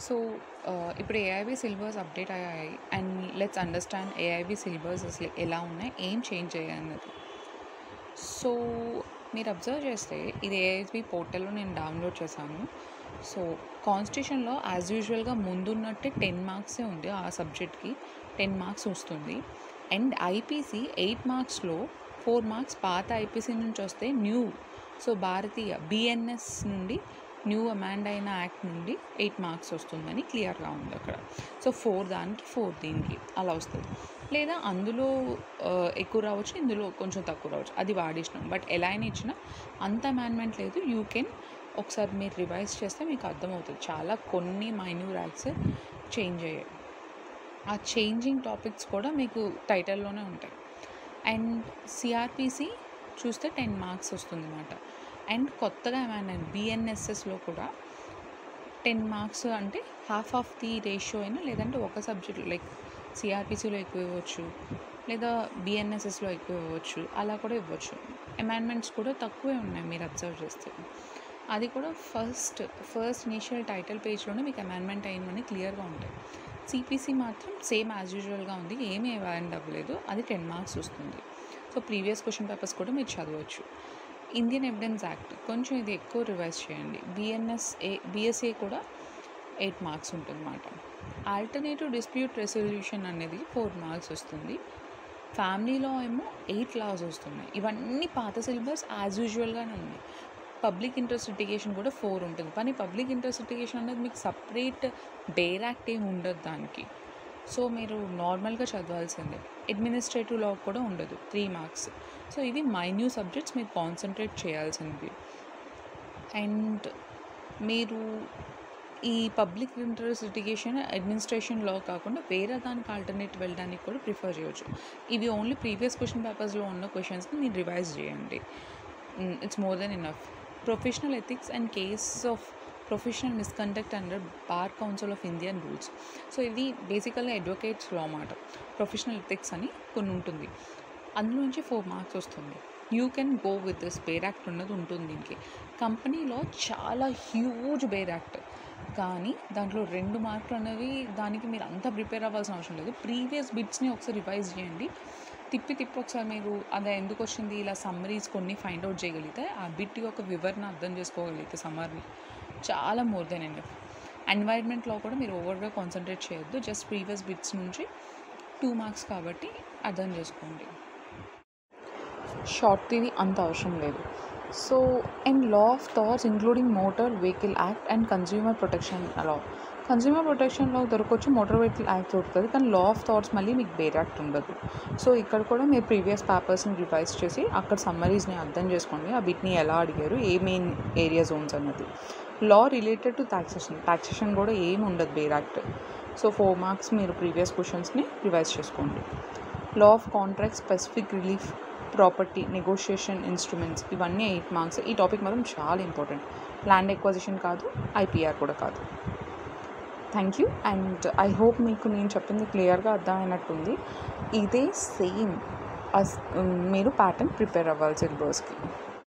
So ఇప్పుడు AIB syllabus update అయ్యాయి and let's understand AIB syllabus అసలు ఎలా ఉన్నాయి, ఏం చేంజ్ అయ్యాయి అన్నది. సో మీరు అబ్జర్వ్ చేస్తే ఇది ఏఐబి పోర్టల్లో నేను డౌన్లోడ్ చేశాను. సో కాన్స్టిట్యూషన్లో యాజ్ యూజువల్గా ముందున్నట్టే 10 మార్క్సే ఉంది. ఆ సబ్జెక్ట్కి 10 మార్క్స్ వస్తుంది. అండ్ ఐపీసీ 8 మార్క్స్లో 4 మార్క్స్ పాత ఐపీసీ నుంచి వస్తే న్యూ, సో భారతీయ బిఎన్ఎస్ నుండి న్యూ అమాండ్ అయిన యాక్ట్ నుండి 8 మార్క్స్ వస్తుందని క్లియర్గా ఉంది అక్కడ. సో 4 దానికి 4 దీనికి అలా వస్తుంది. లేదా అందులో ఎక్కువ రావచ్చు, ఇందులో కొంచెం తక్కువ రావచ్చు, అది వాడిష్టం. బట్ ఎలా అయినా ఇచ్చినా అంత అమాండ్మెంట్ లేదు. యూ కెన్ ఒకసారి మీరు రివైజ్ చేస్తే మీకు అర్థమవుతుంది. చాలా కొన్ని మైన్యూర్ యాక్ట్స్ చేంజ్ అయ్యాయి. ఆ చేంజింగ్ టాపిక్స్ కూడా మీకు టైటిల్లోనే ఉంటాయి. అండ్ సిఆర్పిసి చూస్తే 10 మార్క్స్ వస్తుంది అన్నమాట. అండ్ కొత్తగా ఏమైనా బిఎన్ఎస్ఎస్లో కూడా 10 మార్క్స్ అంటే హాఫ్ ఆఫ్ ది రేషియో అయినా, లేదంటే ఒక సబ్జెక్ట్ లైక్ సిఆర్పిసిలో ఎక్కువ ఇవ్వచ్చు, లేదా బిఎన్ఎస్ఎస్లో ఎక్కువ ఇవ్వచ్చు, అలా కూడా ఇవ్వచ్చు. అమెండ్మెంట్స్ కూడా తక్కువే ఉన్నాయి మీరు అబ్జర్వ్ చేస్తే. అది కూడా ఫస్ట్ ఇనీషియల్ టైటిల్ పేజ్లోనే మీకు అమెండ్మెంట్ అయినవన్నీ క్లియర్గా ఉంటాయి. సిపిసి మాత్రం సేమ్ యాజ్ యూజువల్గా ఉంది, ఏమీ అవాండ్ అవ్వలేదు. అది 10 మార్క్స్ వస్తుంది. సో ప్రీవియస్ క్వశ్చన్ పేపర్స్ కూడా మీరు చదవచ్చు. ఇండియన్ ఎవిడెన్స్ యాక్ట్ కొంచెం ఇది ఎక్కువ రివైజ్ చేయండి. బిఎస్ఏ కూడా 8 మార్క్స్ ఉంటుందన్నమాట. ఆల్టర్నేటివ్ డిస్ప్యూట్ రెసల్యూషన్ అనేది 4 మార్క్స్ వస్తుంది. ఫ్యామిలీలో ఏమో 8 లాస్ వస్తున్నాయి. ఇవన్నీ పాత సిలబస్ యాజ్ యూజువల్గానే ఉన్నాయి. పబ్లిక్ ఇంట్రెస్ట్ లిటిగేషన్ కూడా 4 ఉంటుంది. కానీ పబ్లిక్ ఇంట్రెస్ట్ లిటిగేషన్ అనేది మీకు సపరేట్ బేర్ యాక్ట్ ఏమి ఉండదు దానికి. సో మీరు నార్మల్గా చదవాల్సిందే. అడ్మినిస్ట్రేటివ్ లా కూడా ఉండదు, 3 మార్క్స్. సో ఇవి మైన్యూట్ సబ్జెక్ట్స్ మీరు కాన్సన్ట్రేట్ చేయాల్సింది. అండ్ మీరు ఈ పబ్లిక్ ఇంట్రెస్ట్ లిటిగేషన్ అడ్మినిస్ట్రేషన్ లా కాకుండా వేరే దానికి ఆల్టర్నేట్ వెళ్ళడానికి కూడా ప్రిఫర్ చేయవచ్చు. ఇవి ఓన్లీ ప్రీవియస్ క్వశ్చన్ పేపర్స్లో ఉన్న క్వశ్చన్స్ని మీరు రివైజ్ చేయండి. It's more than enough. Professional ethics and cases of professional misconduct under bar council of Indian rules. So ఇది బేసికల్గా అడ్వకేట్స్ లా మాట. ప్రొఫెషనల్ ఎథిక్స్ అని కొన్ని ఉంటుంది, అందులో నుంచి 4 మార్క్స్ వస్తుంది. You can go with this bare act ఉన్నది ఉంటుంది దీనికి. కంపెనీలో చాలా హ్యూజ్ బేర్ యాక్ట్, కానీ దాంట్లో 2 మార్కులు అనేవి దానికి మీరు అంతా ప్రిపేర్ అవ్వాల్సిన అవసరం లేదు. ప్రీవియస్ బిట్స్ని ఒకసారి రివైజ్ చేయండి. తిప్పి ఒకసారి మీరు అది ఎందుకు వచ్చింది ఇలా సమ్మరీస్ కొన్ని ఫైండ్ అవుట్ చేయగలిగితే, ఆ బిట్ యొక్క వివరణ అర్థం చేసుకోగలిగితే సమ్మర్ని చాలా మోర్ దెన్ ఎనఫ్. ఎన్వైర్న్మెంట్లో కూడా మీరు ఓవర్గా కాన్సన్ట్రేట్ చేయొద్దు. జస్ట్ ప్రీవియస్ బిట్స్ నుంచి 2 మార్క్స్ కాబట్టి అర్థం చేసుకోండి. షార్ట్ థియరీ అంత అవసరం లేదు. So and law of torts including motor vehicle act and consumer protection law. Consumer protection law దొరకవచ్చు, మోటార్ వెహికల్ యాక్ట్ దొరుకుతుంది, కానీ లా ఆఫ్ థాట్స్ మళ్ళీ మీకు బేర్ యాక్ట్ ఉండదు. సో ఇక్కడ కూడా మీరు ప్రీవియస్ పేపర్స్ని రివైజ్ చేసి అక్కడ సమ్మరీస్ని అర్థం చేసుకోండి. ఆ బిట్ని ఎలా అడిగారు, ఏ మెయిన్ ఏరియా జోన్స్ అన్నది. లా రిలేటెడ్ టు టాక్సేషన్ కూడా ఏమి ఉండదు బేర్ యాక్ట్. సో 4 మార్క్స్ మీరు ప్రీవియస్ క్వశ్చన్స్ని రివైజ్ చేసుకోండి. Law of contract, specific relief, property, negotiation instruments, ఇవన్నీ 8 మార్క్స్. ఈ టాపిక్ మాత్రం చాలా ఇంపార్టెంట్. ల్యాండ్ ఎక్విజిషన్ కాదు, ఐపీఆర్ కూడా కాదు. Thank you. And I hope మీకు నేను చెప్పింది క్లియర్గా అర్థమైనట్టుంది. ఇదే సేమ్ మీరు ప్యాటర్న్ ప్రిపేర్ అవ్వాలి సిలబస్కి.